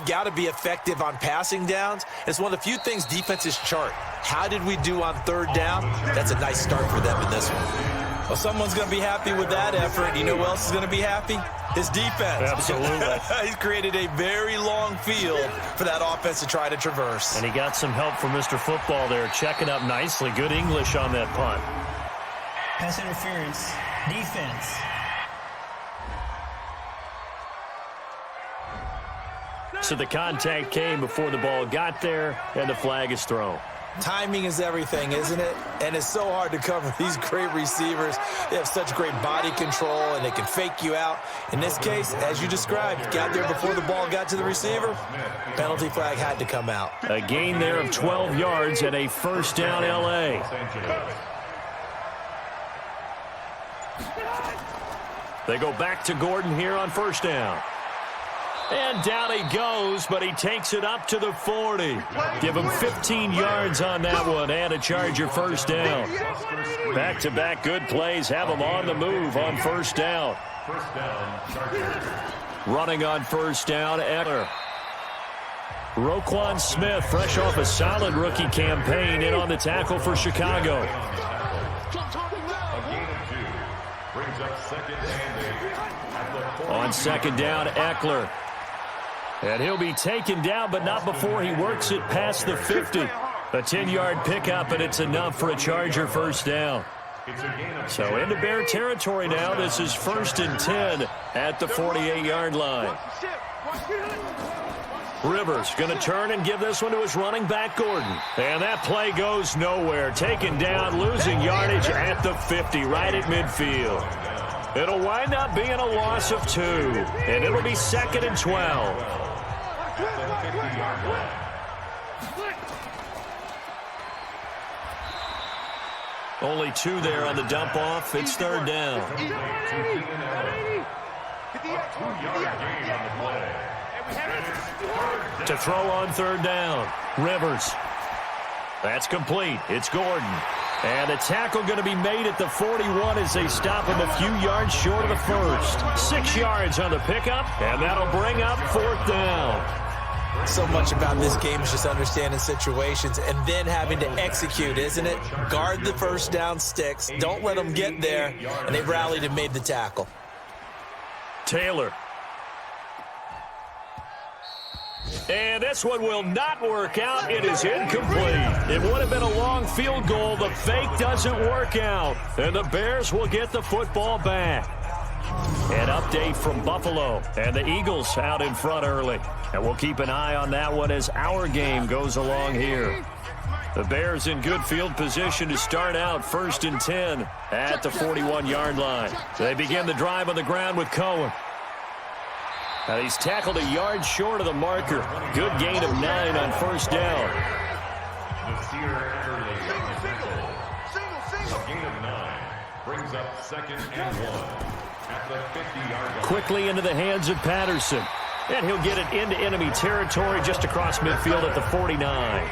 got to be effective on passing downs. It's one of the few things defenses chart. How did we do on third down? That's a nice start for them in this one. Well, someone's going to be happy with that effort. You know who else is going to be happy? His defense. Absolutely. He's created a very long field for that offense to try to traverse. And he got some help from Mr. Football there, checking up nicely. Good English on that punt. Pass interference. Defense. So the contact came before the ball got there, and the flag is thrown. Timing is everything, isn't it? And it's so hard to cover these great receivers. They have such great body control, and they can fake you out. In this case, as you described, got there before the ball got to the receiver. Penalty flag had to come out. A gain there of 12 yards and a first down L.A. They go back to Gordon here on first down. And down he goes, but he takes it up to the 40. Give him 15 yards on that one and a Charger first down. Back-to-back good plays have him on the move on first down. Running on first down, Eckler. Roquan Smith, fresh off a solid rookie campaign, in on the tackle for Chicago. On second down, Eckler. And he'll be taken down, but not before he works it past the 50. A 10-yard pickup, and it's enough for a Charger first down. So into Bear territory now. This is 1st and 10 at the 48-yard line. Rivers going to turn and give this one to his running back, Gordon. And that play goes nowhere. Taken down, losing yardage at the 50, right at midfield. It'll wind up being a loss of 2, and it'll be 2nd and 12. Only 2 there on the dump off. It's 3rd down. To throw on 3rd down. Rivers. That's complete. It's Gordon. And a tackle going to be made at the 41 as they stop him a few yards short of the first. 6 yards on the pickup, and that'll bring up 4th down. So much about this game is just understanding situations and then having to execute, isn't it? Guard the first down sticks. Don't let them get there. And they rallied and made the tackle. Taylor. And this one will not work out. It is incomplete. It would have been a long field goal. The fake doesn't work out. And the Bears will get the football back. An update from Buffalo. And the Eagles out in front early. And we'll keep an eye on that one as our game goes along here. The Bears in good field position to start out 1st and 10 at the 41-yard line. They begin the drive on the ground with Cohen. And he's tackled a yard short of the marker. Good gain of 9 on first down. Gain of 9 brings up 2nd and 1 at the 50-yard line. Quickly into the hands of Patterson. And he'll get it into enemy territory just across midfield at the 49.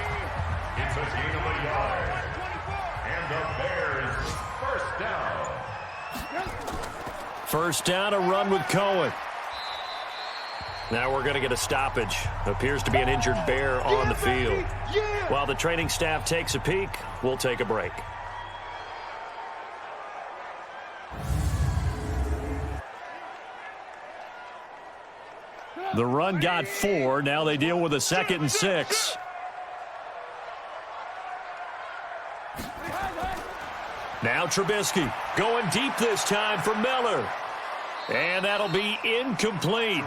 It's a gain of a yard. And the Bears first down. First down, a run with Cohen. Now we're going to get a stoppage. Appears to be an injured Bear on the field. While the training staff takes a peek, we'll take a break. The run got 4. Now they deal with a 2nd and 6. Now Trubisky going deep this time for Miller. And that'll be incomplete.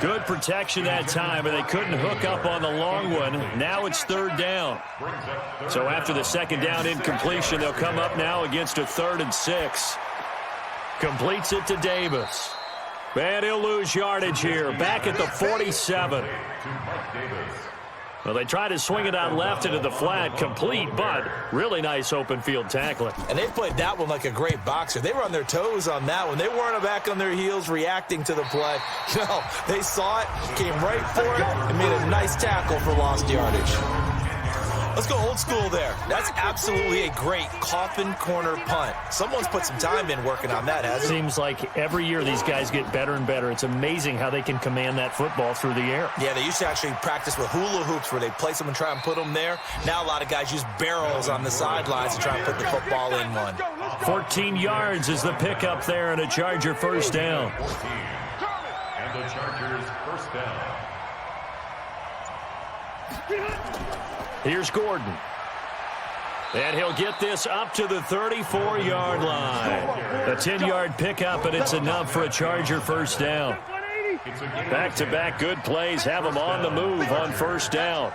Good protection that time, and they couldn't hook up on the long one. Now it's 3rd down. So after the 2nd down incompletion, they'll come up now against a 3rd and 6. Completes it to Davis. And he'll lose yardage here, back at the 47. Well, they try to swing it out left into the flat, complete, but really nice open field tackling. And they played that one like a great boxer. They were on their toes on that one. They weren't back on their heels reacting to the play. No, they saw it, came right for it, and made a nice tackle for lost yardage. Let's go old school there. That's absolutely a great coffin corner punt. Someone's put some time in working on that, hasn't it? Seems like every year these guys get better and better. It's amazing how they can command that football through the air. Yeah, they used to actually practice with hula hoops where they place them and try and put them there. Now a lot of guys use barrels on the sidelines to try and put the football in one. 14 yards is the pickup there and a Charger first down. 14. And the Chargers first down. Here's Gordon. And he'll get this up to the 34-yard line. A 10-yard pickup, and it's enough for a Charger first down. Back-to-back good plays have them on the move on first down.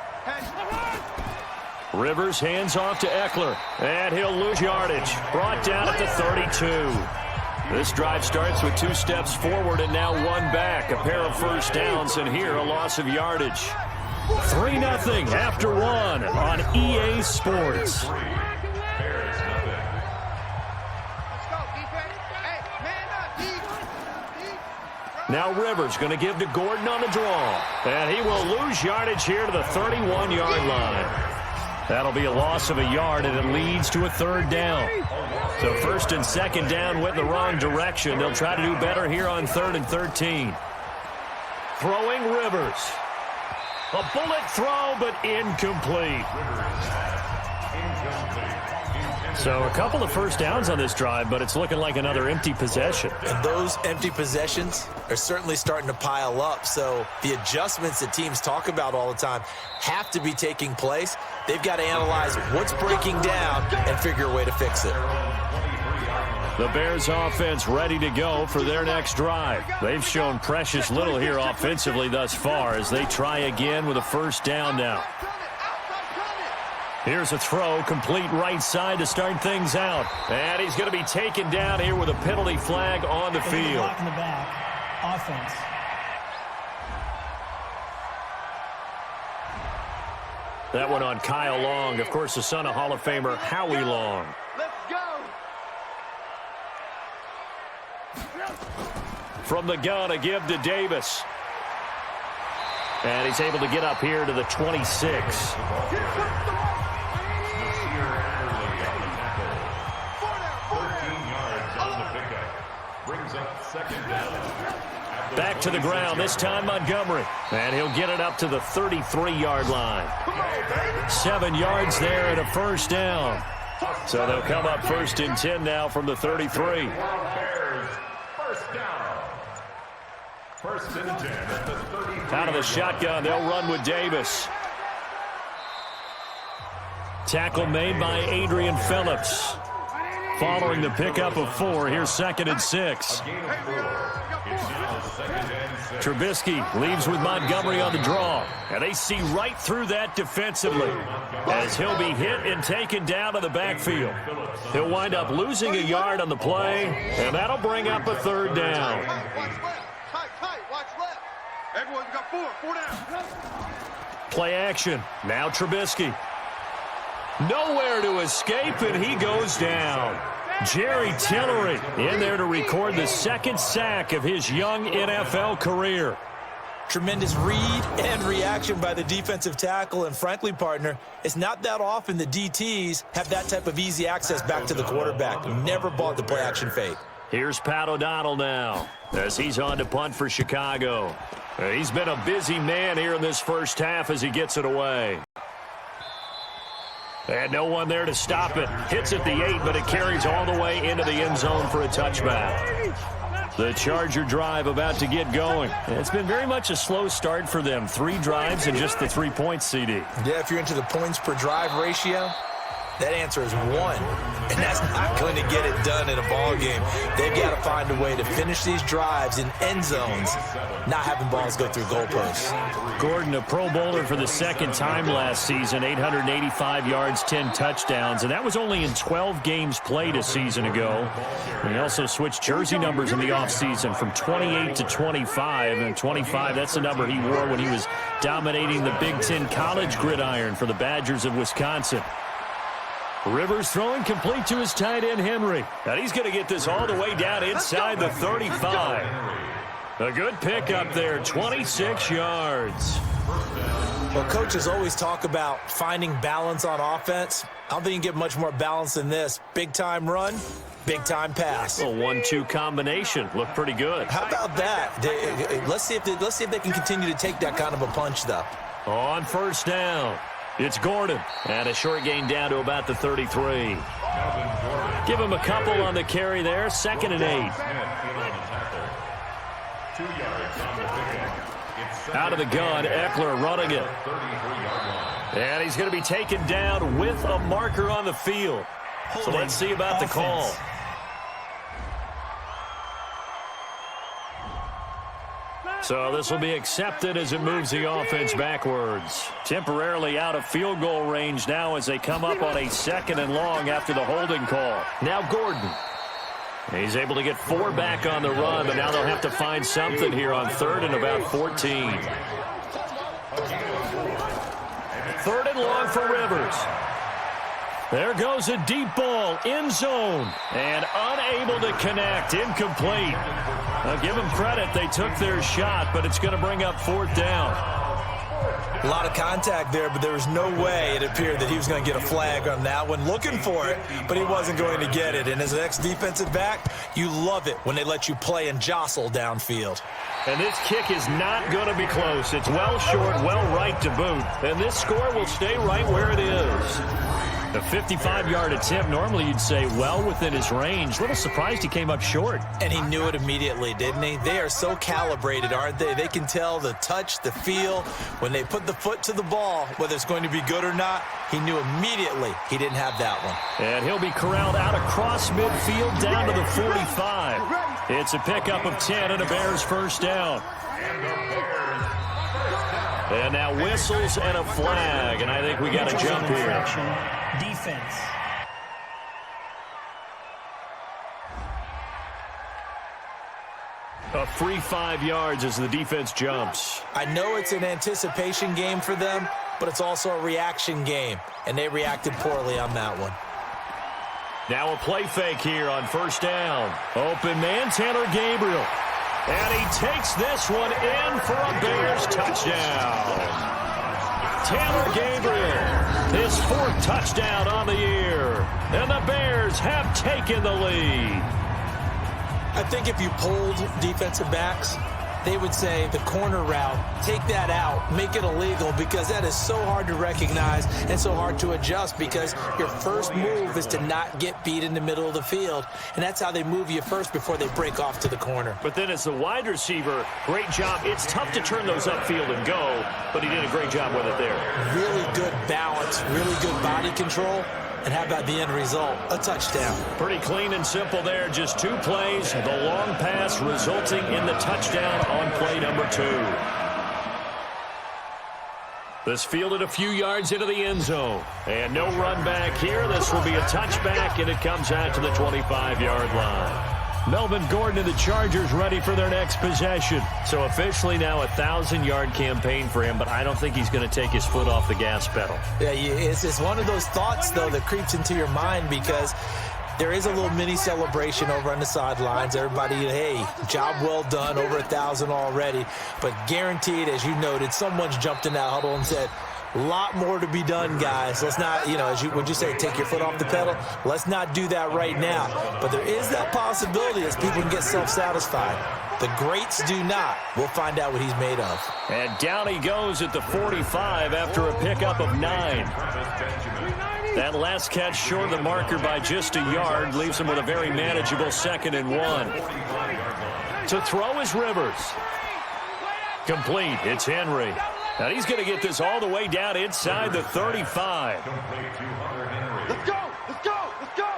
Rivers hands off to Eckler, and he'll lose yardage. Brought down at the 32. This drive starts with 2 steps forward and now 1 back. A pair of first downs, and here a loss of yardage. 3-0 after 1 on EA Sports. Now Rivers going to give to Gordon on the draw. And he will lose yardage here to the 31-yard line. That'll be a loss of a yard, and it leads to a 3rd down. So 1st and 2nd down went the wrong direction. They'll try to do better here on 3rd and 13. Throwing Rivers. A bullet throw, but incomplete. So a couple of first downs on this drive, but it's looking like another empty possession. And those empty possessions are certainly starting to pile up. So the adjustments that teams talk about all the time have to be taking place. They've got to analyze what's breaking down and figure a way to fix it. The Bears offense ready to go for their next drive. They've shown precious little here offensively thus far as they try again with a first down now. Here's a throw, complete right side to start things out. And he's going to be taken down here with a penalty flag on the field. Block in the back. Offense. That one on Kyle Long, of course, the son of Hall of Famer Howie Long. From the gun, a give to Davis. And he's able to get up here to the 26. Back to the ground, this time Montgomery. And he'll get it up to the 33-yard line. 7 yards there and a first down. So they'll come up 1st and 10 now from the 33. First and 10 at the 33. Out of the shotgun, they'll run with Davis. Tackle made by Adrian Phillips. Following the pickup of 4, here's 2nd and 6. Trubisky leaves with Montgomery on the draw. And they see right through that defensively as he'll be hit and taken down to the backfield. He'll wind up losing a yard on the play, and that'll bring up a 3rd down. Watch left. Everyone's got 4 down. Play action. Now Trubisky. Nowhere to escape, and he goes down. Jerry Tillery in there to record the 2nd sack of his young NFL career. Tremendous read and reaction by the defensive tackle, and frankly, partner, it's not that often the DTs have that type of easy access back to the quarterback. Never bought the play action fake. Here's Pat O'Donnell now as he's on to punt for Chicago. He's been a busy man here in this first half as he gets it away. And no one there to stop it. Hits at the 8, but it carries all the way into the end zone for a touchback. The Charger drive about to get going. It's been very much a slow start for them. 3 drives and just the 3 points, CD. Yeah, if you're into the points per drive ratio, that answer is 1. And that's not going to get it done in a ball game. They've got to find a way to finish these drives in end zones, not having balls go through goalposts. Gordon, a Pro Bowler for the 2nd time last season, 885 yards, 10 touchdowns, and that was only in 12 games played a season ago. He also switched jersey numbers in the offseason from 28 to 25, and 25, that's the number he wore when he was dominating the Big Ten college gridiron for the Badgers of Wisconsin. Rivers throwing complete to his tight end, Henry. And he's going to get this all the way down inside the 35. A good pick up there, 26 yards. Well, coaches always talk about finding balance on offense. I don't think you can get much more balance than this. Big-time run, big-time pass. A 1-2 combination. Looked pretty good. How about that? Let's see if they can continue to take that kind of a punch, though. On first down, it's Gordon. And a short gain down to about the 33. Give him a couple on the carry there. 2nd and 8. 2 yards on the pickup. Out of the gun, Eckler running it. And he's going to be taken down with a marker on the field. So let's see about the call. So this will be accepted as it moves the offense backwards. Temporarily out of field goal range now as they come up on a 2nd and long after the holding call. Now Gordon. He's able to get 4 back on the run, but now they'll have to find something here on 3rd and about 14. 3rd and long for Rivers. There goes a deep ball, end zone, and unable to connect, incomplete. Now give them credit, they took their shot, but it's going to bring up 4th down. A lot of contact there, but there was no way it appeared that he was going to get a flag on that one. Looking for it, but he wasn't going to get it. And as an ex-defensive back, you love it when they let you play and jostle downfield. And this kick is not going to be close. It's well short, well right to boot. And this score will stay right where it is. A 55-yard attempt, normally you'd say well within his range. Little surprised he came up short. And he knew it immediately, didn't he? They are so calibrated, aren't they? They can tell the touch, the feel. When they put the foot to the ball, whether it's going to be good or not, he knew immediately he didn't have that one. And he'll be corralled out across midfield down to the 45. It's a pickup of 10 and a Bears first down. And now whistles and a flag, and I think we got a jump here. Defense. A free 5 yards as the defense jumps. I know it's an anticipation game for them, but it's also a reaction game, and they reacted poorly on that one. Now a play fake here on first down. Open man, Taylor Gabriel. And he takes this one in for a Bears touchdown. Taylor Gabriel, his 4th touchdown on the year. And the Bears have taken the lead. I think if you polled defensive backs, they would say the corner route, take that out, make it illegal, because that is so hard to recognize and so hard to adjust, because your first move is to not get beat in the middle of the field, and that's how they move you first before they break off to the corner. But then as the wide receiver, great job. It's tough to turn those upfield and go, but he did a great job with it there. Really good balance, really good body control. And how about the end result? A touchdown. Pretty clean and simple there. Just 2 plays. The long pass resulting in the touchdown on play number 2. This fielded a few yards into the end zone. And no run back here. This will be a touchback, and it comes out to the 25-yard line. Melvin Gordon and the Chargers ready for their next possession. So officially now a 1,000-yard campaign for him, but I don't think he's going to take his foot off the gas pedal. Yeah, it's one of those thoughts, though, that creeps into your mind, because there is a little mini celebration over on the sidelines. Everybody, hey, job well done, over 1,000 already. But guaranteed, as you noted, someone's jumped in that huddle and said, a lot more to be done, guys. Let's not, would you say, take your foot off the pedal? Let's not do that right now. But there is that possibility as people can get self-satisfied. The greats do not. We'll find out what he's made of. And down he goes at the 45 after a pickup of 9. That last catch short of the marker by just a yard leaves him with a very manageable 2nd and 1. To throw is Rivers. Complete. It's Henry. Now he's going to get this all the way down inside the 35. Let's go! Let's go! Let's go!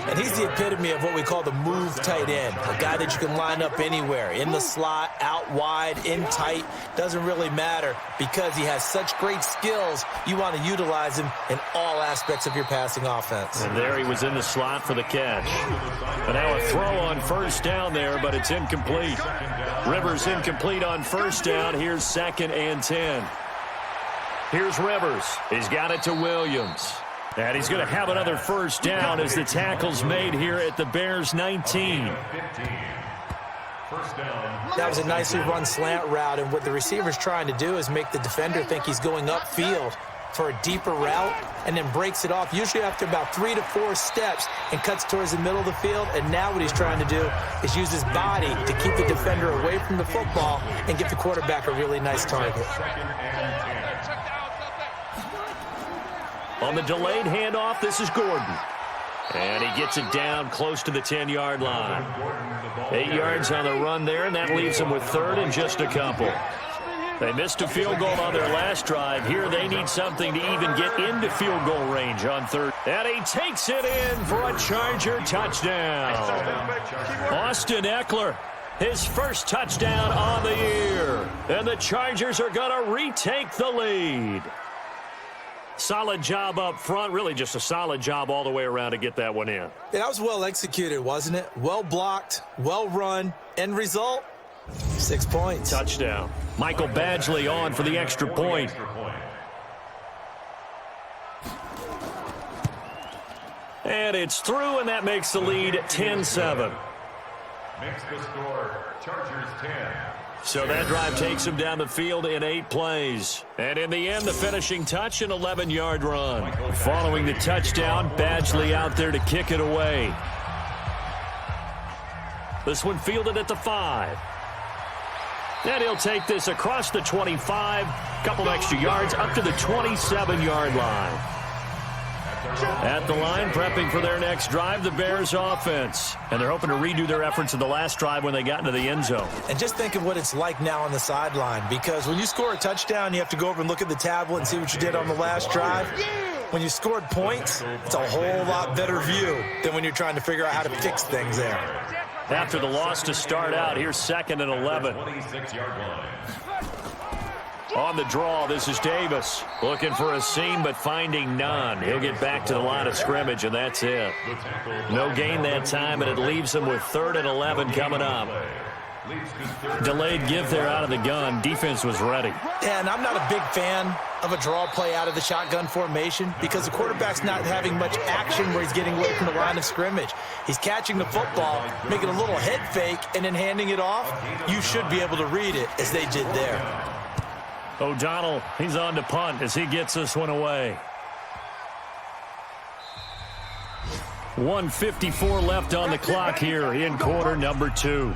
And he's the epitome of what we call the move tight end. A guy that you can line up anywhere. In the slot, out wide, in tight. Doesn't really matter, because he has such great skills. You want to utilize him in all aspects of your passing offense. And there he was in the slot for the catch. And now a throw on first down there, but it's incomplete. Rivers incomplete on first down. Here's 2nd and 10. Here's Rivers. He's got it to Williams. And he's going to have another first down as the tackle's made here at the Bears 19. First down. That was a nicely run slant route, and what the receiver's trying to do is make the defender think he's going upfield for a deeper route and then breaks it off, usually after about 3 to 4 steps, and cuts towards the middle of the field. And now what he's trying to do is use his body to keep the defender away from the football and give the quarterback a really nice target. On the delayed handoff, this is Gordon. And he gets it down close to the 10-yard line. 8 yards on the run there, and that leaves him with third and just a couple. They missed a field goal on their last drive. Here they need something to even get into field goal range on third. And he takes it in for a Charger touchdown. Austin Eckler, his first touchdown on the year. And the Chargers are going to retake the lead. Solid job up front, really just a solid job all the way around to get that one in. Yeah, that was well executed, wasn't it? Well blocked, well run. End result, 6 points. Touchdown. Michael Badgley on for the extra point. And it's through, and that makes the lead 10-7. Makes the score Chargers 10. So that drive takes him down the field in 8 plays. And in the end, the finishing touch, an 11-yard run. Following the touchdown, Badgley out there to kick it away. This one fielded at the 5. And he'll take this across the 25, couple extra yards, up to the 27-yard line. At the line, prepping for their next drive, the Bears offense. And they're hoping to redo their efforts in the last drive when they got into the end zone. And just think of what it's like now on the sideline, because when you score a touchdown, you have to go over and look at the tablet and see what you did on the last drive. When you scored points, it's a whole lot better view than when you're trying to figure out how to fix things there. After the loss to start out, here's 2nd and 11. 26-yard line. On the draw, this is Davis. Looking for a seam, but finding none. He'll get back to the line of scrimmage, and that's it. No gain that time, and it leaves him with 3rd and 11 coming up. Delayed give there out of the gun. Defense was ready. Yeah, and I'm not a big fan of a draw play out of the shotgun formation because the quarterback's not having much action where he's getting away from the line of scrimmage. He's catching the football, making a little head fake, and then handing it off. You should be able to read it as they did there. O'Donnell, he's on to punt as he gets this one away. 1:54 left on the clock here in quarter number 2.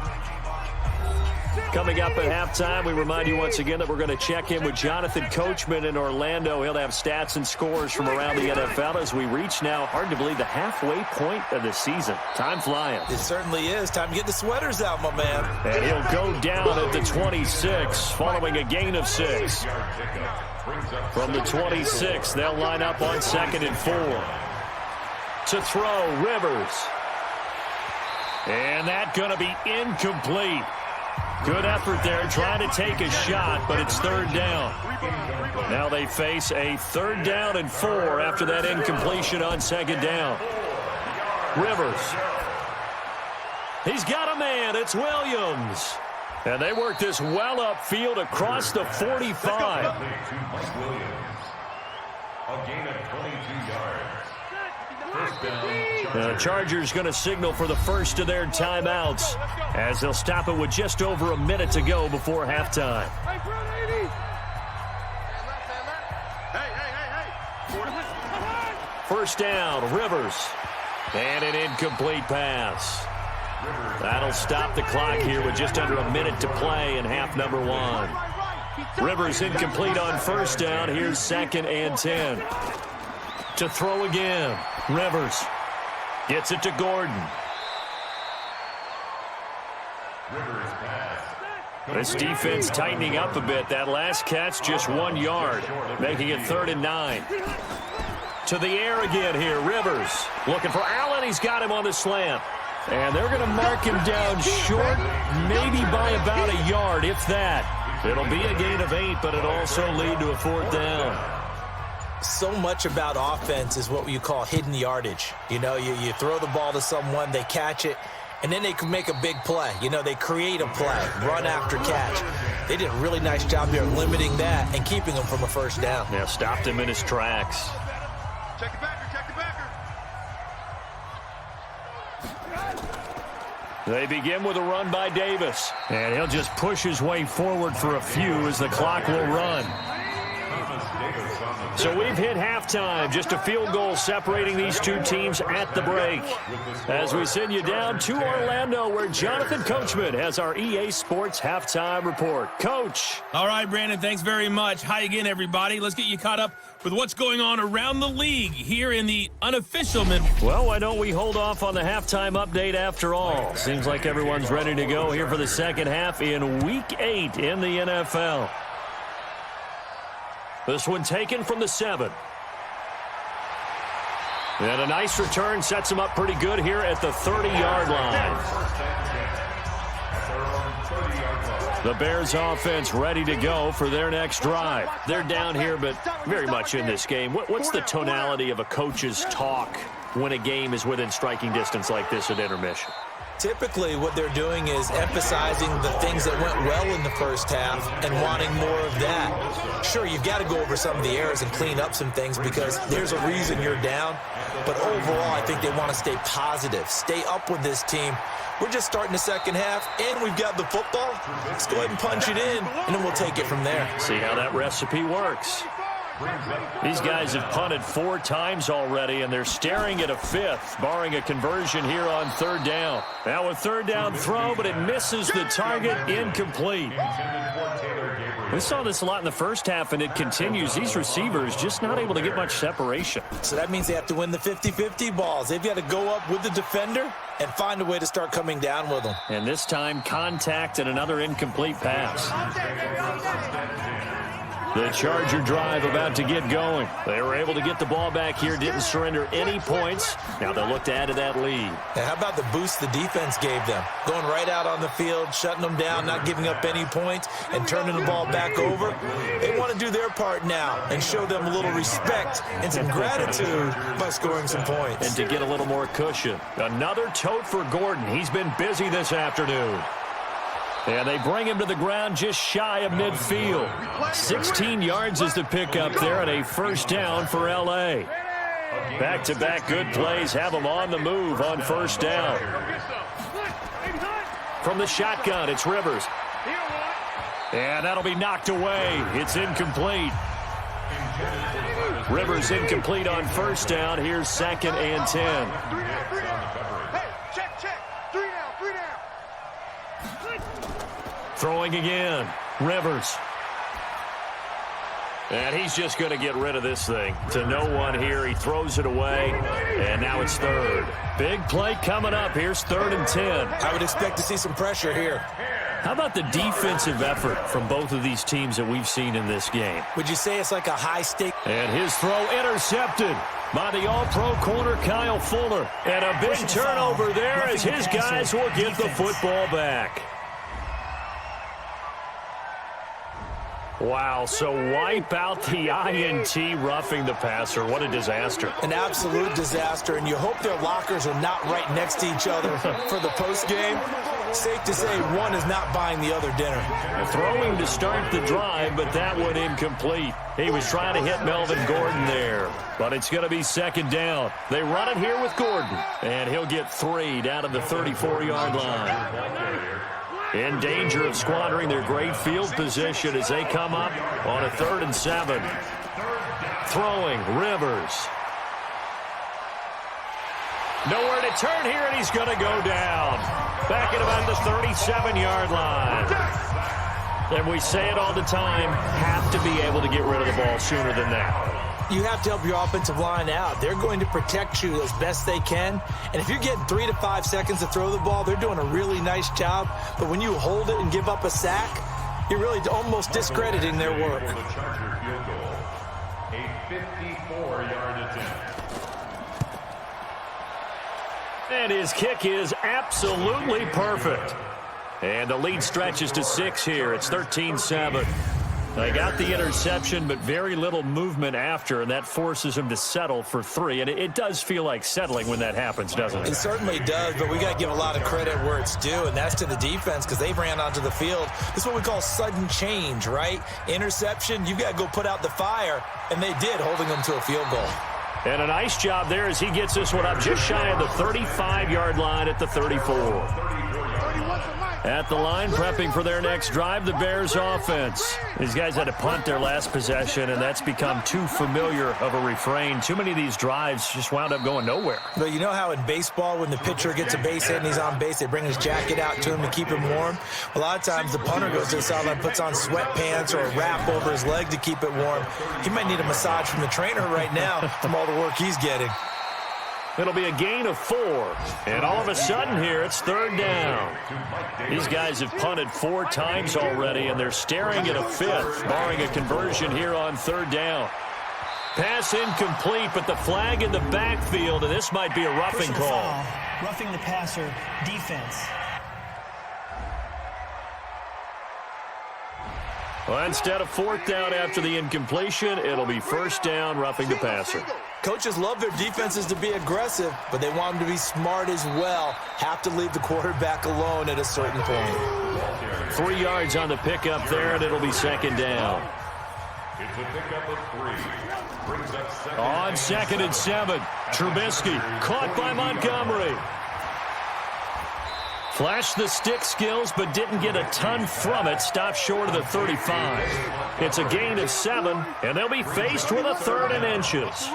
Coming up at halftime, we remind you once again that we're going to check in with Jonathan Coachman in Orlando. He'll have stats and scores from around the NFL as we reach now, hard to believe, the halfway point of the season. Time flying. It certainly is. Time to get the sweaters out, my man. And he'll go down at the 26 following a gain of 6. From the 26, they'll line up on 2nd and 4. To throw, Rivers. And that's going to be incomplete. Good effort there, trying to take a shot, but it's 3rd down. Now they face a 3rd down and 4 after that incompletion on 2nd down. Rivers. He's got a man. It's Williams. And they work this well upfield across the 45. A gain of 22 yards. The Chargers going to signal for the first of their timeouts as they'll stop it with just over a minute to go before halftime. First down, Rivers. And an incomplete pass. That'll stop the clock here with just under a minute to play in half number 1. Rivers incomplete on first down. Here's 2nd and 10. To throw again. Rivers gets it to Gordon. This defense tightening up a bit. That last catch just 1 yard, making it 3rd and 9. To the air again here. Rivers looking for Allen. He's got him on the slant. And they're going to mark him down short, maybe by about a yard, if that. It'll be a gain of 8, but it'll also lead to a 4th down. So much about offense is what you call hidden yardage. You know, you throw the ball to someone, they catch it, and then they can make a big play. You know, they create a play, run after catch. They did a really nice job there limiting that and keeping him from a first down. Yeah, stopped him in his tracks. Check the backer, check the backer. They begin with a run by Davis. And he'll just push his way forward for a few as the clock will run. So we've hit halftime. Just a field goal separating these two teams at the break. As we send you down to Orlando, where Jonathan Coachman has our EA Sports halftime report. Coach. All right, Brandon, thanks very much. Hi again, everybody. Let's get you caught up with what's going on around the league here in the unofficial mid. Well, why don't we hold off on the halftime update after all? Seems like everyone's ready to go here for the second half in Week 8 in the NFL. This one taken from the 7. And a nice return sets him up pretty good here at the 30-yard line. The Bears offense ready to go for their next drive. They're down here, but very much in this game. What's the tonality of a coach's talk when a game is within striking distance like this at intermission? Typically, what they're doing is emphasizing the things that went well in the first half and wanting more of that. Sure, you've got to go over some of the errors and clean up some things because there's a reason you're down. But overall, I think they want to stay positive, stay up with this team. We're just starting the second half, and we've got the football. Let's go ahead and punch it in, and then we'll take it from there. See how that recipe works. These guys have punted 4 times already, and they're staring at a 5th, barring a conversion here on 3rd down. Now a 3rd down throw, but it misses the target, incomplete. We saw this a lot in the first half, and it continues. These receivers just not able to get much separation. So that means they have to win the 50-50 balls. They've got to go up with the defender and find a way to start coming down with them. And this time, contact and another incomplete pass. The Charger drive about to get going. They were able to get the ball back here, didn't surrender any points. Now they'll look to add to that lead. And how about the boost the defense gave them? Going right out on the field, shutting them down, not giving up any points, and turning the ball back over. They want to do their part now and show them a little respect and some gratitude by scoring some points. And to get a little more cushion. Another tote for Gordon. He's been busy this afternoon. And they bring him to the ground just shy of midfield. 16 yards is the pickup there, and a 1st down for L.A. Back-to-back good plays have them on the move on 1st down. From the shotgun, it's Rivers. And that'll be knocked away. It's incomplete. Rivers incomplete on 1st down. Here's 2nd and 10. Throwing again, Rivers. And he's just going to get rid of this thing. To no one here, he throws it away, and now it's 3rd. Big play coming up. Here's 3rd and 10. I would expect to see some pressure here. How about the defensive effort from both of these teams that we've seen in this game? Would you say it's like a high-stake? And his throw intercepted by the all-pro corner, Kyle Fuller. And a big turnover there as his guys will get the football back. Wow, so wipe out the INT roughing the passer. What a disaster. An absolute disaster, and you hope their lockers are not right next to each other for the postgame. Safe to say one is not buying the other dinner. Throwing to start the drive, but that one incomplete. He was trying to hit Melvin Gordon there, but it's going to be 2nd down. They run it here with Gordon, and he'll get 3 down to the 34-yard line. In danger of squandering their great field position as they come up on a 3rd and 7. Throwing, Rivers. Nowhere to turn here, and he's going to go down. Back at about the 37-yard line. And we say it all the time, have to be able to get rid of the ball sooner than that. You have to help your offensive line out. They're going to protect you as best they can. And if you're getting 3 to 5 seconds to throw the ball, they're doing a really nice job. But when you hold it and give up a sack, you're really almost discrediting their work. A 54-yard attempt. And his kick is absolutely perfect. And the lead stretches to 6 here. It's 13-7. They got the interception, but very little movement after, and that forces him to settle for 3. And it does feel like settling when that happens, doesn't it? It certainly does, but we got to give a lot of credit where it's due, and that's to the defense because they ran onto the field. This is what we call sudden change, right? Interception, you've got to go put out the fire, and they did, holding them to a field goal. And a nice job there as he gets this one up just shy of the 35-yard line at the 34. At the line, prepping for their next drive, the Bears offense. These guys had to punt their last possession, and that's become too familiar of a refrain. Too many of these drives just wound up going nowhere. But you know how in baseball, when the pitcher gets a base hit and he's on base, they bring his jacket out to him to keep him warm? A lot of times the punter goes to the sideline, puts on sweatpants or a wrap over his leg to keep it warm. He might need a massage from the trainer right now from all the work he's getting. It'll be a gain of 4. And all of a sudden here, it's 3rd down. These guys have punted 4 times already, and they're staring at a 5th, barring a conversion here on 3rd down. Pass incomplete, but the flag in the backfield, and this might be a roughing call. Foul, roughing the passer, defense. Well, instead of 4th down after the incompletion, it'll be 1st down, roughing the passer. Coaches love their defenses to be aggressive, but they want them to be smart as well. Have to leave the quarterback alone at a certain point. 3 yards on the pickup there, and it'll be 2nd down. It's a pickup of 3. Brings up 2nd. On 2nd and 7, Trubisky caught by Montgomery. Flashed the stick skills, but didn't get a ton from it. Stopped short of the 35. It's a gain of 7, and they'll be faced with a 3rd and inches.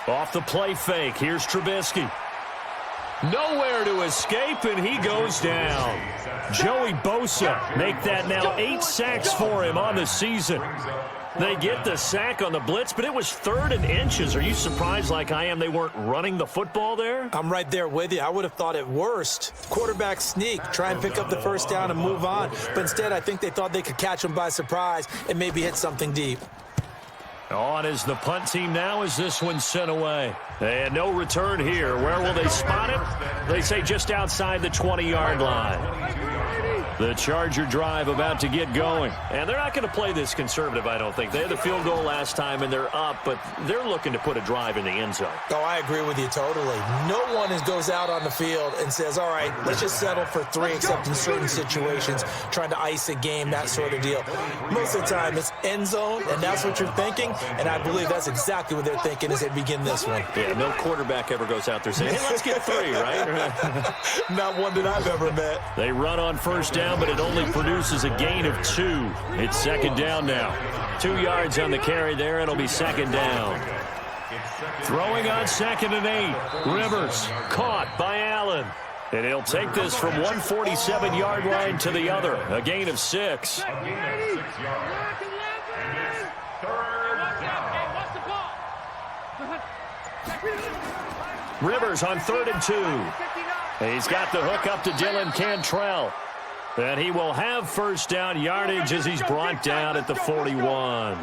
Off the play fake, here's Trubisky. Nowhere to escape, and he goes down. Joey Bosa make that now 8 sacks for him on the season. They get the sack on the blitz, but it was 3rd and inches. Are you surprised like I am they weren't running the football there? I'm right there with you. I would have thought at worst, quarterback sneak, try and pick up the 1st down and move on. But instead, I think they thought they could catch him by surprise and maybe hit something deep. On is the punt team now as this one's sent away. And no return here. Where will they spot it? They say just outside the 20-yard line. The Charger drive about to get going. And they're not going to play this conservative, I don't think. They had the field goal last time, and they're up, but they're looking to put a drive in the end zone. Oh, I agree with you totally. No one goes out on the field and says, all right, let's just settle for 3, except in certain situations, trying to ice a game, that sort of deal. Most of the time, it's end zone, and that's what you're thinking, and I believe that's exactly what they're thinking as they begin this one. Yeah, no quarterback ever goes out there saying, hey, let's get 3, right? Not one that I've ever met. They run on 1st down, but it only produces a gain of 2. It's 2nd down now. 2 yards on the carry there. It'll be 2nd down. Throwing on 2nd and 8. Rivers caught by Allen. And he'll take this from 147-yard line to the other. A gain of 6. A gain of 6 yards. And it's 3rd down. Rivers on 3rd and 2. He's got the hook up to Dylan Cantrell. And he will have 1st down yardage as he's brought down at the 41.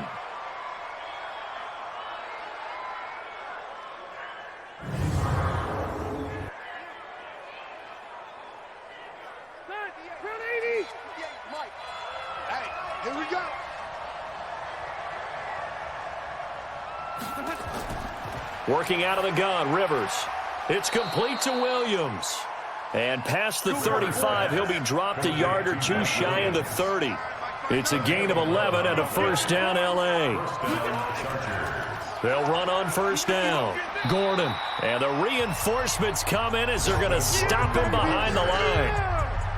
Hey, here we go. Working out of the gun, Rivers. It's complete to Williams. And past the 35, he'll be dropped a yard or 2 shy of the 30. It's a gain of 11 and a 1st down L.A. They'll run on 1st down. Gordon. And the reinforcements come in as they're going to stop him behind the line.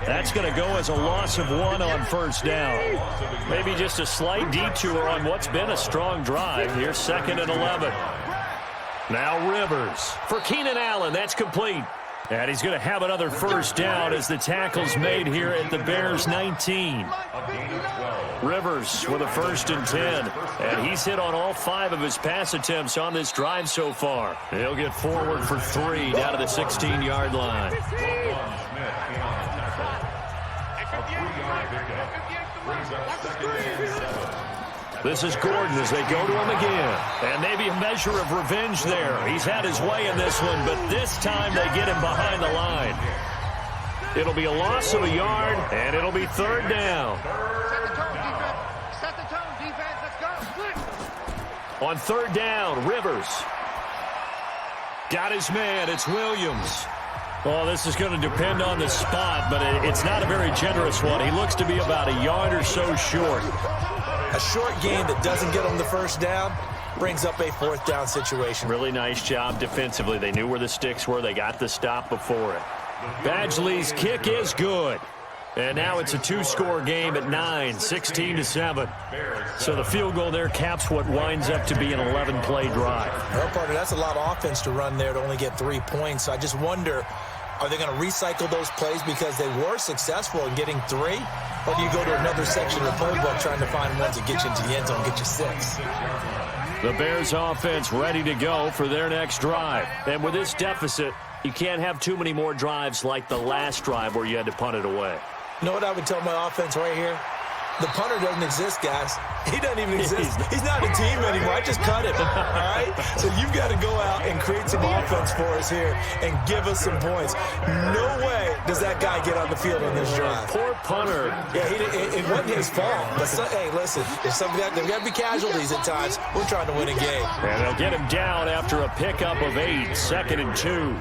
That's going to go as a loss of 1 on 1st down. Maybe just a slight detour on what's been a strong drive. Here's 2nd and 11. Now Rivers for Keenan Allen. That's complete. And he's going to have another 1st down as the tackle's made here at the Bears 19. Rivers with a 1st and 10. And he's hit on all 5 of his pass attempts on this drive so far. He'll get forward for 3 down to the 16-yard line. This is Gordon as they go to him again. And maybe a measure of revenge there. He's had his way in this one, but this time they get him behind the line. It'll be a loss of a yard, and it'll be 3rd down. Set the tone, defense. Let's go. On 3rd down, Rivers. Got his man. It's Williams. Well, this is going to depend on the spot, but it's not a very generous one. He looks to be about a yard or so short. A short gain that doesn't get him the 1st down, brings up a 4th down situation. Really nice job defensively. They knew where the sticks were. They got the stop before it. Badgley's kick is good. And now it's a 2-score game at 9, 16-7. So the field goal there caps what winds up to be an 11-play drive. Well, partner, that's a lot of offense to run there to only get 3 points. So I just wonder, are they going to recycle those plays because they were successful in getting 3? Or do you go to another section of the playbook trying to find ones that get you into the end zone and get you 6? The Bears offense ready to go for their next drive. And with this deficit, you can't have too many more drives like the last drive where you had to punt it away. You know what I would tell my offense right here? The punter doesn't exist, guys. He doesn't even exist. He's not a team anymore. I just cut him, all right? So you've got to go out and create some offense for us here and give us some points. No way does that guy get on the field on this drive. Poor punter. Yeah, it wasn't his fault. But, hey, listen, there's got to be casualties at times. We're trying to win a game. And they'll get him down after a pickup of 8, 2nd and 2.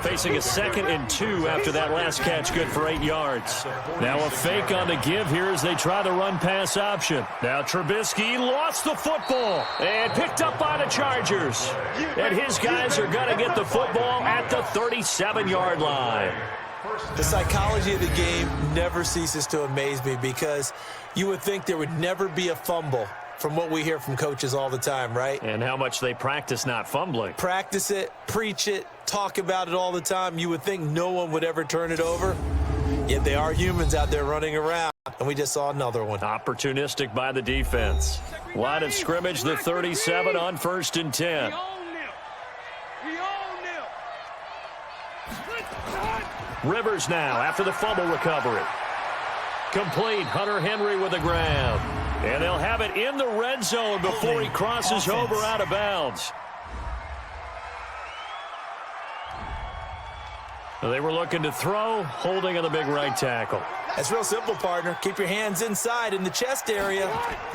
Facing a 2nd and 2 after that last catch, good for 8 yards. Now a fake on the give here as they try the run-pass option. Now Trubisky lost the football and picked up by the Chargers. And his guys are going to get the football at the 37-yard line. The psychology of the game never ceases to amaze me because you would think there would never be a fumble from what we hear from coaches all the time, right? And how much they practice not fumbling. Practice it, preach it, talk about it all the time. You would think no one would ever turn it over. Yet they are humans out there running around, and we just saw another one. Opportunistic by the defense. Line of scrimmage, the 37 on 1st and 10. Rivers now after the fumble recovery. Complete. Hunter Henry with the grab. And they'll have it in the red zone before he crosses over out of bounds. They were looking to throw, holding on the big right tackle. That's real simple, partner. Keep your hands inside in the chest area.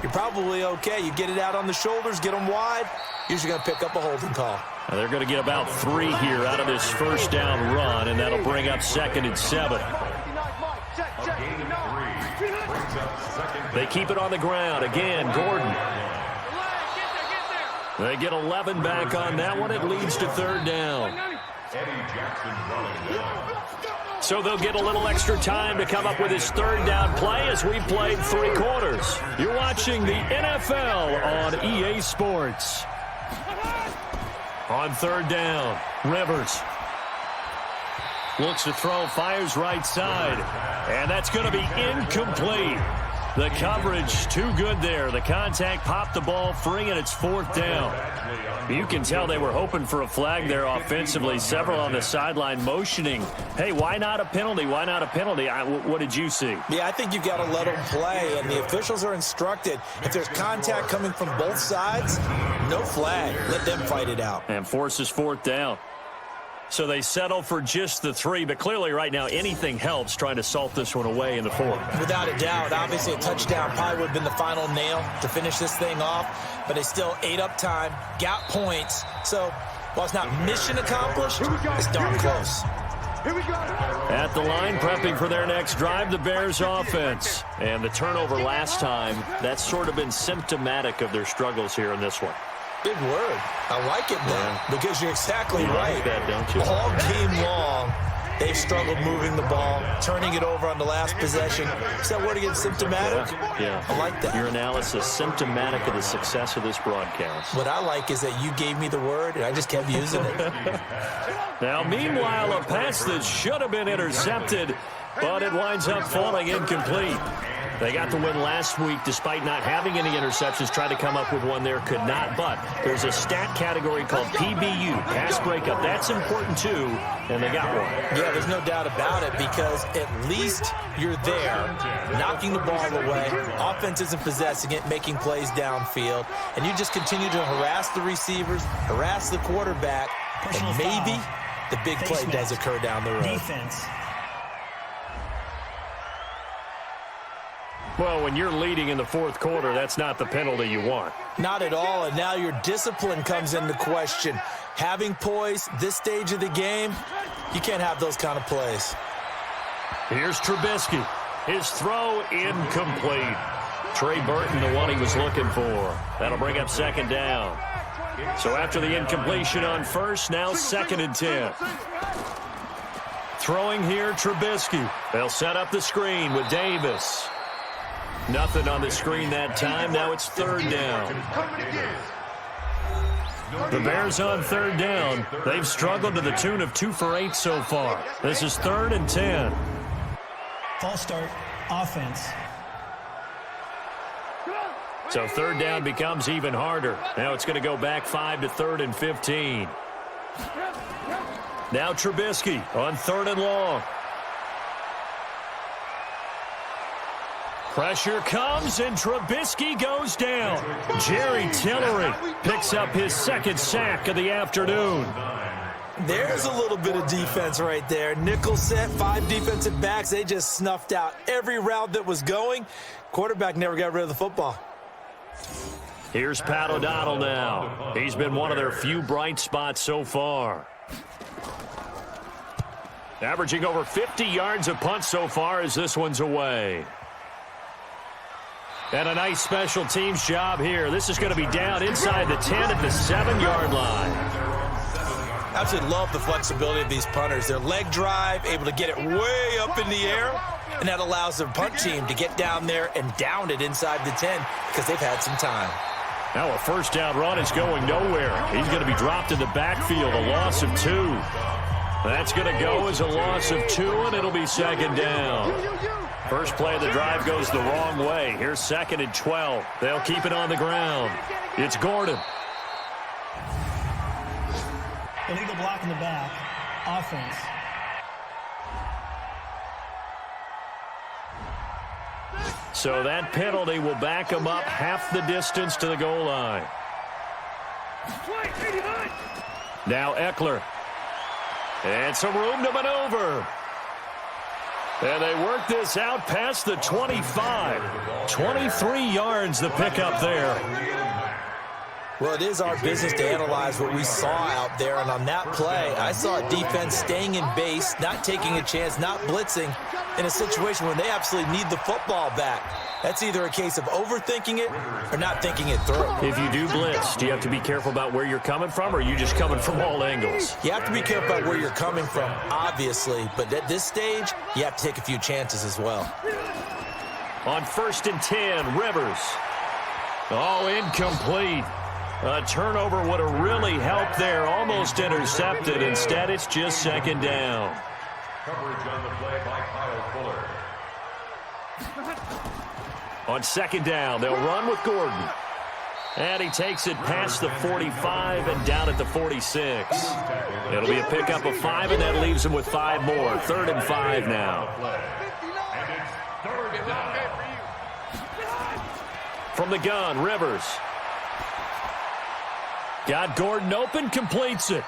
You're probably okay. You get it out on the shoulders, get them wide. Usually going to pick up a holding call. Now they're going to get about 3 here out of this 1st down run, and that'll bring up 2nd and 7. They keep it on the ground. Again, Gordon. They get 11 back on that one. It leads to 3rd down. So they'll get a little extra time to come up with his 3rd down play as we've played 3 quarters. You're watching the NFL on EA Sports. On 3rd down, Rivers looks to throw, fires right side, and that's going to be incomplete. The coverage too good there. The contact popped the ball free, and it's 4th down. You can tell they were hoping for a flag there offensively. Several on the sideline motioning, hey, why not a penalty? Why not a penalty? What did you see? Yeah, I think you've got to let them play, and the officials are instructed. If there's contact coming from both sides, no flag. Let them fight it out. And forces 4th down. So they settle for just the 3, but clearly right now anything helps trying to salt this one away in the 4th. Without a doubt. Obviously a touchdown probably would have been the final nail to finish this thing off, but they still ate up time, got points. So while it's not mission accomplished, it's darn close. At the line, prepping for their next drive, the Bears offense. And the turnover last time, that's sort of been symptomatic of their struggles here in this one. Big word. I like it, man, because you're exactly right. Like that, don't you? All game long, they've struggled moving the ball, turning it over on the last possession. Is that word again, symptomatic? Yeah. I like that. Your analysis, symptomatic of the success of this broadcast. What I like is that you gave me the word, and I just kept using it. Now, meanwhile, a pass that should have been intercepted, but it winds up falling incomplete. They got the win last week despite not having any interceptions. Tried to come up with one there, could not. But there's a stat category called PBU, pass breakup. That's important, too, and they got one. Yeah, there's no doubt about it because at least you're there, knocking the ball away. Offense isn't possessing it, making plays downfield. And you just continue to harass the receivers, harass the quarterback, and maybe the big play does occur down the road. Defense. Well, when you're leading in the 4th quarter, that's not the penalty you want. Not at all, and now your discipline comes into question. Having poise this stage of the game, you can't have those kind of plays. Here's Trubisky. His throw incomplete. Trey Burton, the one he was looking for. That'll bring up second down. So after the incompletion on first, now 2nd and 10. Throwing here, Trubisky. They'll set up the screen with Davis. Nothing on the screen that time. Now it's 3rd down. The Bears on 3rd down. They've struggled to the tune of 2 for 8 so far. This is 3rd and 10. False start, offense. So 3rd down becomes even harder. Now it's going to go back 5 to 3rd and 15. Now Trubisky on 3rd and long. Pressure comes, and Trubisky goes down. Jerry Tillery picks up his 2nd sack of the afternoon. There's a little bit of defense right there. Nickel set, 5 defensive backs. They just snuffed out every route that was going. Quarterback never got rid of the football. Here's Pat O'Donnell now. He's been one of their few bright spots so far. Averaging over 50 yards a punt so far as this one's away. And a nice special teams job here. This is going to be down inside the 10 at the 7-yard line. Absolutely love the flexibility of these punters. Their leg drive, able to get it way up in the air, and that allows their punt team to get down there and down it inside the 10 because they've had some time. Now a 1st down run is going nowhere. He's going to be dropped in the backfield, a loss of 2. That's going to go as a loss of 2, and it'll be 2nd down. First play of the drive goes the wrong way. Here's 2nd and 12. They'll keep it on the ground. It's Gordon. Illegal block in the back, offense. So that penalty will back him up half the distance to the goal line. Now Eckler. And some room to maneuver. And they work this out past the 25. 23 yards the pickup there. Well, it is our business to analyze what we saw out there. And on that play, I saw a defense staying in base, not taking a chance, not blitzing in a situation when they absolutely need the football back. That's either a case of overthinking it or not thinking it through. If you do blitz, do you have to be careful about where you're coming from, or are you just coming from all angles? You have to be careful about where you're coming from, obviously. But at this stage, you have to take a few chances as well. On 1st and 10, Rivers. Oh, incomplete. A turnover would have really helped there. Almost intercepted. Instead, it's just 2nd down. Coverage on the play by Kyle Fuller. On 2nd down, they'll run with Gordon. And he takes it past the 45 and down at the 46. It'll be a pickup of 5, and that leaves him with 5 more. 3rd and 5 now. And it's 3rd down. From the gun, Rivers. Got Gordon open, completes it.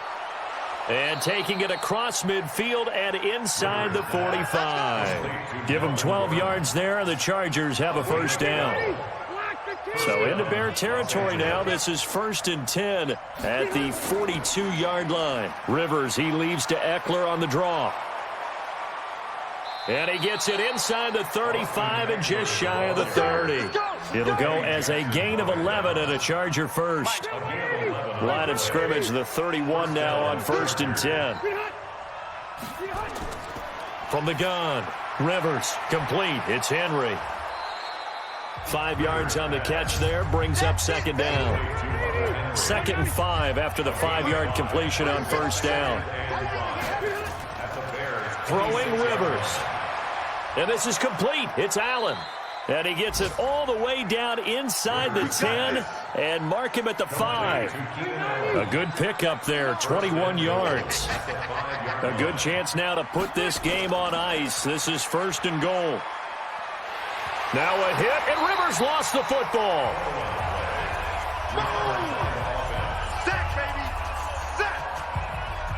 And taking it across midfield and inside the 45. Give him 12 yards there, and the Chargers have a 1st down. So into Bear territory now. This is 1st and 10 at the 42-yard line. Rivers, he leaves to Eckler on the draw. And he gets it inside the 35 and just shy of the 30. It'll go as a gain of 11 and a Charger 1st. Line of scrimmage, the 31 now on 1st and 10. From the gun, Rivers, complete. It's Henry. 5 yards on the catch there, brings up 2nd down. 2nd and 5 after the 5-yard completion on 1st down. Throwing Rivers. And this is complete. It's Allen. And he gets it all the way down inside the 10 and mark him at the 5. A good pickup there, 21 yards. A good chance now to put this game on ice. This is 1st and goal. Now a hit, and Rivers lost the football.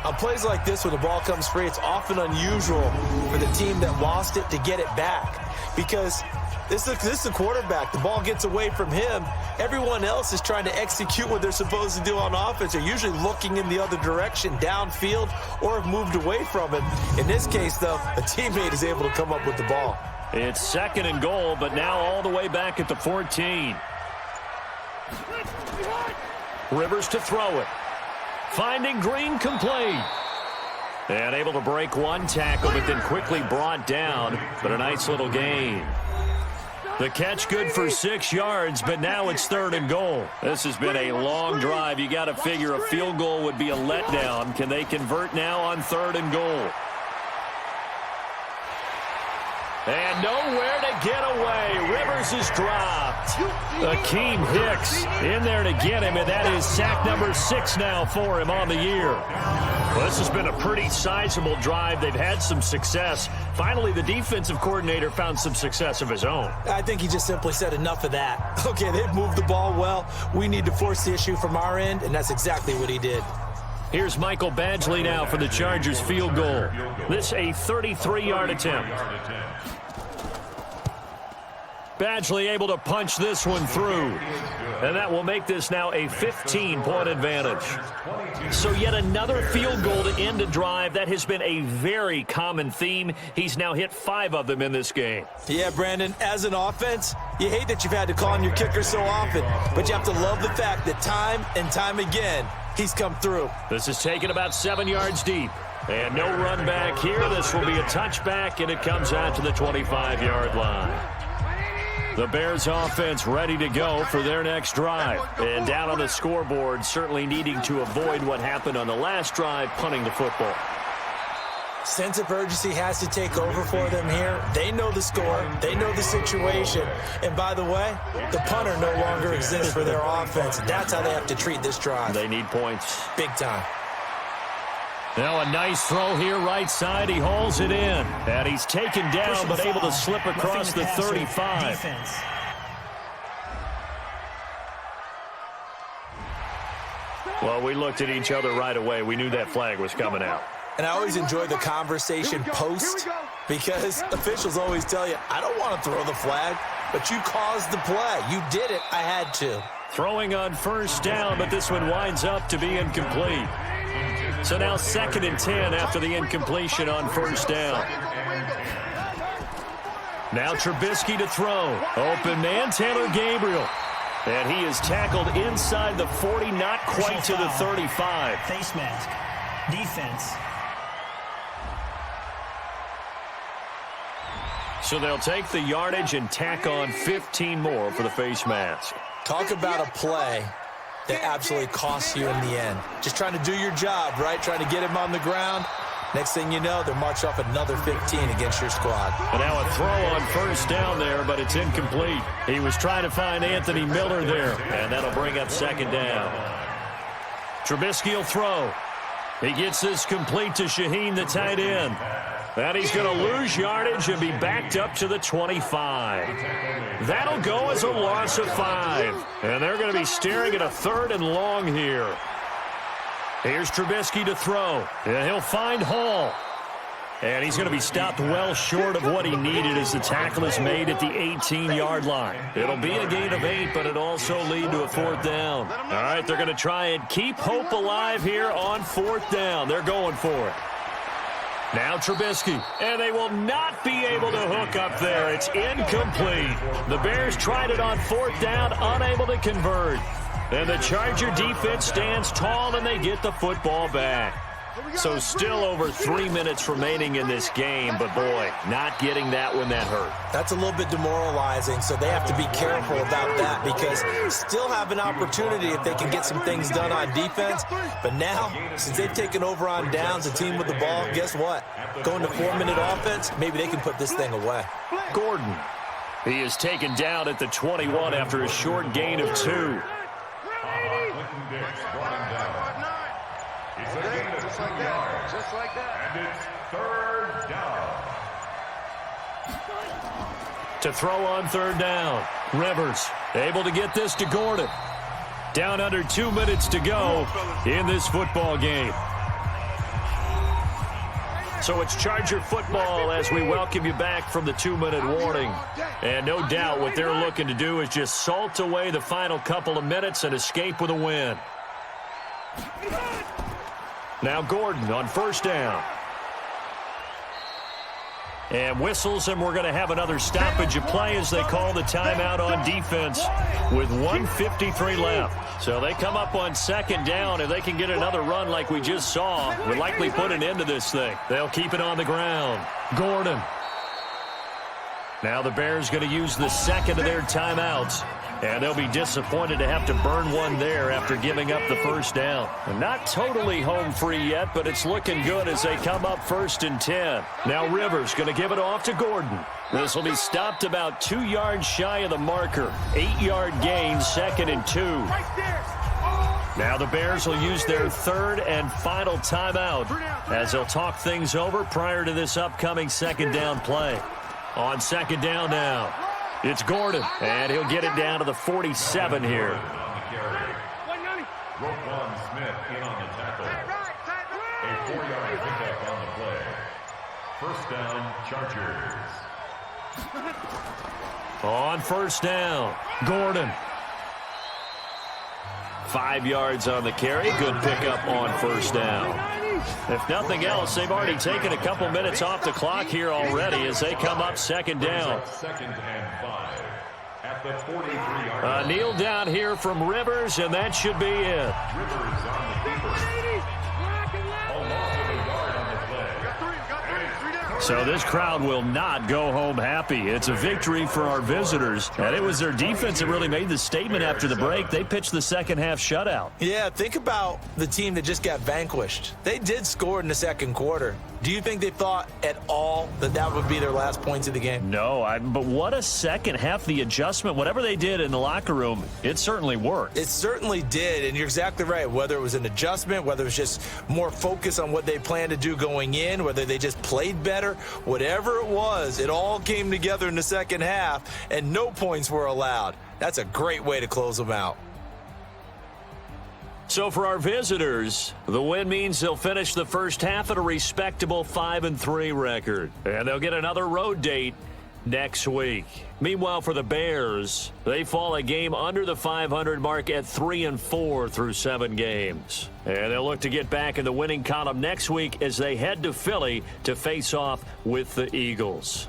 On plays like this, when the ball comes free, it's often unusual for the team that lost it to get it back. Because this is the quarterback. The ball gets away from him. Everyone else is trying to execute what they're supposed to do on offense. They're usually looking in the other direction, downfield, or have moved away from it. In this case, though, a teammate is able to come up with the ball. It's 2nd and goal, but now all the way back at the 14. Rivers to throw it. Finding Green complete. And able to break one tackle, but then quickly brought down. But a nice little gain. The catch good for 6 yards, but now it's 3rd and goal. This has been a long drive. You got to figure a field goal would be a letdown. Can they convert now on 3rd and goal? And nowhere to get away. Rivers is dropped. Akeem Hicks in there to get him, and that is sack number 6 now for him on the year. Well, this has been a pretty sizable drive. They've had some success. Finally, the defensive coordinator found some success of his own. I think he just simply said enough of that. Okay, they've moved the ball well. We need to force the issue from our end, and that's exactly what he did. Here's Michael Badgley now for the Chargers field goal. This a 33-yard attempt. Badgley able to punch this one through. And that will make this now a 15-point advantage. So yet another field goal to end a drive. That has been a very common theme. He's now hit 5 of them in this game. Yeah, Brandon, as an offense, you hate that you've had to call on your kicker so often, but you have to love the fact that time and time again, he's come through. This is taken about 7 yards deep. And no run back here. This will be a touchback, and it comes out to the 25-yard line. The Bears offense ready to go for their next drive. And down on the scoreboard, certainly needing to avoid what happened on the last drive, punting the football. Sense of urgency has to take over for them here. They know the score. They know the situation. And by the way, the punter no longer exists for their offense. That's how they have to treat this drive. They need points. Big time. Now a nice throw here right side. He hauls it in. And he's taken down but able to slip across the 35. Well, we looked at each other right away. We knew that flag was coming out. And I always enjoy the conversation post because officials always tell you, I don't want to throw the flag, but you caused the play. You did it. I had to. Throwing on first down, but this one winds up to be incomplete. So now 2nd and 10 after the incompletion on first down. Now Trubisky to throw. Open man, Taylor Gabriel. And he is tackled inside the 40, not quite to the 35. Face mask. Defense. So they'll take the yardage and tack on 15 more for the face mask. Talk about a play that absolutely costs you in the end. Just trying to do your job, right? Trying to get him on the ground. Next thing you know, they'll march off another 15 against your squad. And now a throw on first down there, but it's incomplete. He was trying to find Anthony Miller there, and that'll bring up 2nd down. Trubisky will throw. He gets this complete to Shaheen, the tight end. And he's going to lose yardage and be backed up to the 25. That'll go as a loss of 5. And they're going to be staring at a 3rd and long here. Here's Trubisky to throw. And he'll find Hall. And he's going to be stopped well short of what he needed as the tackle is made at the 18-yard line. It'll be a gain of 8, but it'll also lead to a 4th down. All right, they're going to try and keep hope alive here on 4th down. They're going for it. Now Trubisky, and they will not be able to hook up there. It's incomplete. The Bears tried it on 4th down, unable to convert. And the Charger defense stands tall, and they get the football back. So still over 3 minutes remaining in this game, but boy, not getting that when that hurt. That's a little bit demoralizing, so they have to be careful about that because still have an opportunity if they can get some things done on defense. But now, since they've taken over on downs, the team with the ball, guess what? Going to 4-minute offense, maybe they can put this thing away. Gordon, he is taken down at the 21 after a short gain of 2. It's a gain of 2 yards. Just like that. And it's 3rd down. To throw on 3rd down. Rivers able to get this to Gordon. Down under 2 minutes to go in this football game. So it's Charger football as we welcome you back from the 2-minute warning. And no doubt what they're looking to do is just salt away the final couple of minutes and escape with a win. Now Gordon on first down. And whistles, and we're going to have another stoppage of play as they call the timeout on defense with 1:53 left. So they come up on second down. If they can get another run like we just saw, would likely put an end to this thing. They'll keep it on the ground. Gordon. Now the Bears going to use the second of their timeouts. And they'll be disappointed to have to burn one there after giving up the first down. Not totally home free yet, but it's looking good as they come up 1st and 10. Now Rivers going to give it off to Gordon. This will be stopped about 2 yards shy of the marker. 8-yard gain, 2nd and 2. Now the Bears will use their third and final timeout as they'll talk things over prior to this upcoming second down play. On second down now, it's Gordon, and he'll get it down to the 47 here. Roquan Smith in on the tackle. A 4-yard pickup on the play. First down, Chargers. On first down, Gordon. 5 yards on the carry. Good pickup on first down. If nothing else, they've already taken a couple minutes off the clock here already as they come up second down. 2nd and 5 at the 43-yard line. Kneel down here from Rivers, and that should be it. Rivers on the keeper. A loss of a yard on the play. So this crowd will not go home happy. It's a victory for our visitors, and it was their defense that really made the statement after the break. They pitched the second half shutout. Yeah, think about the team that just got vanquished. They did score in the second quarter. Do you think they thought at all that that would be their last points of the game? No, but what a second half. The adjustment, whatever they did in the locker room, it certainly worked. It certainly did, and you're exactly right. Whether it was an adjustment, whether it was just more focus on what they planned to do going in, whether they just played better, whatever it was, it all came together in the second half, and no points were allowed. That's a great way to close them out. So for our visitors, the win means they'll finish the first half at a respectable 5-3 record. And they'll get another road date next week. Meanwhile, for the Bears, they fall a game under the 500 mark at 3-4 through 7 games. And they'll look to get back in the winning column next week as they head to Philly to face off with the Eagles.